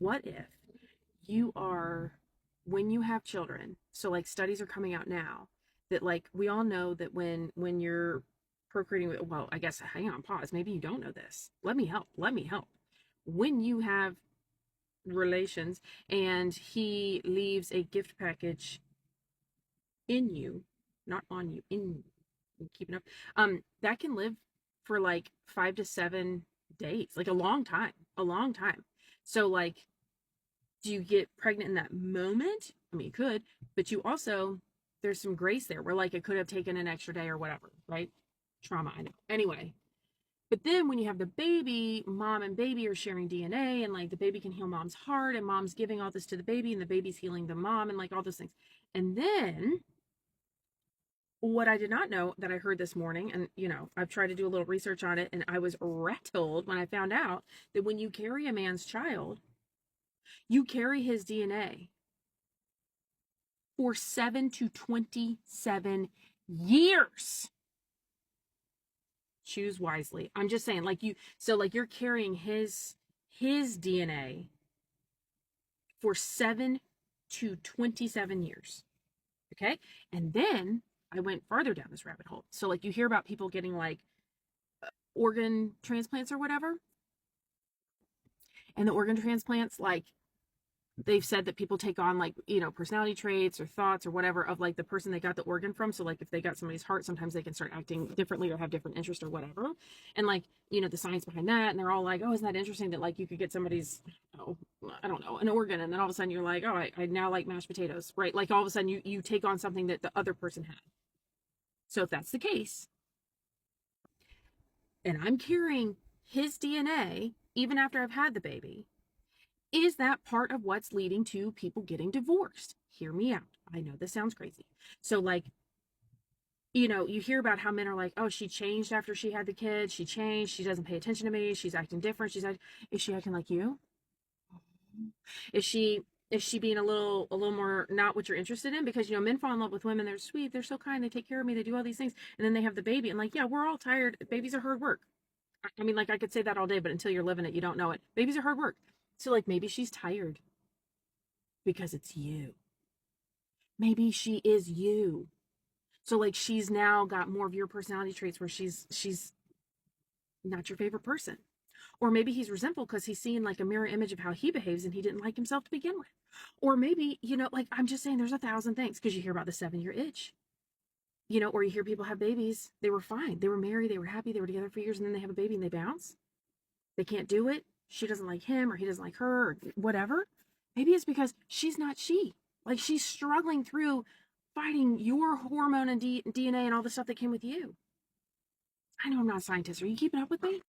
what if you are, when you have children, so like studies are coming out now that like we all know that when you're procreating with, well, I guess hang on, pause. Maybe you don't know this. Let me help. Let me help. When you have relations and he leaves a gift package in you, not on you, in you, keeping up, that can live for like 5 to 7 days, like a long time, a long time. So like, do you get pregnant in that moment? I mean, you could, but you also, there's some grace there where like it could have taken an extra day or whatever, right? Trauma, I know. Anyway, but then when you have the baby, mom and baby are sharing DNA, and like the baby can heal mom's heart, and mom's giving all this to the baby, and the baby's healing the mom, and like all those things. And then what I did not know that I heard this morning, and I've tried to do a little research on it, and I was rattled when I found out that when you carry a man's child, you carry his DNA for 7 to 27 years. Choose wisely. I'm just saying, like you're carrying his DNA for 7 to 27 years. Okay? And then I went farther down this rabbit hole. So like you hear about people getting like organ transplants or whatever. And the organ transplants, like they've said that people take on like, personality traits or thoughts or whatever of like the person they got the organ from. So like if they got somebody's heart, sometimes they can start acting differently or have different interests or whatever. And like, the science behind that. And they're all like, oh, isn't that interesting that like you could get somebody's, I don't know, an organ. And then all of a sudden you're like, oh, I now like mashed potatoes, right? Like all of a sudden you take on something that the other person had. So if that's the case, and I'm carrying his DNA, even after I've had the baby, is that part of what's leading to people getting divorced? Hear me out. I know this sounds crazy. So like, you hear about how men are like, oh, she changed after she had the kid. She changed. She doesn't pay attention to me. She's acting different. Is she acting like you? Is she being a little more not what you're interested in? Because, men fall in love with women. They're sweet. They're so kind. They take care of me. They do all these things. And then they have the baby. And like, yeah, we're all tired. Babies are hard work. I mean, like I could say that all day, but until you're living it, you don't know it. Babies are hard work. So like maybe she's tired because it's you. Maybe she is you. So like she's now got more of your personality traits where she's not your favorite person. Or maybe he's resentful because he's seeing like a mirror image of how he behaves and he didn't like himself to begin with. Or maybe, like I'm just saying there's 1,000 things because you hear about the 7-year itch. Or you hear people have babies. They were fine. They were married. They were happy. They were together for years and then they have a baby and they bounce. They can't do it. She doesn't like him or he doesn't like her or whatever. Maybe it's because she's not she. Like she's struggling through fighting your hormone and DNA and all the stuff that came with you. I know I'm not a scientist. Are you keeping up with me?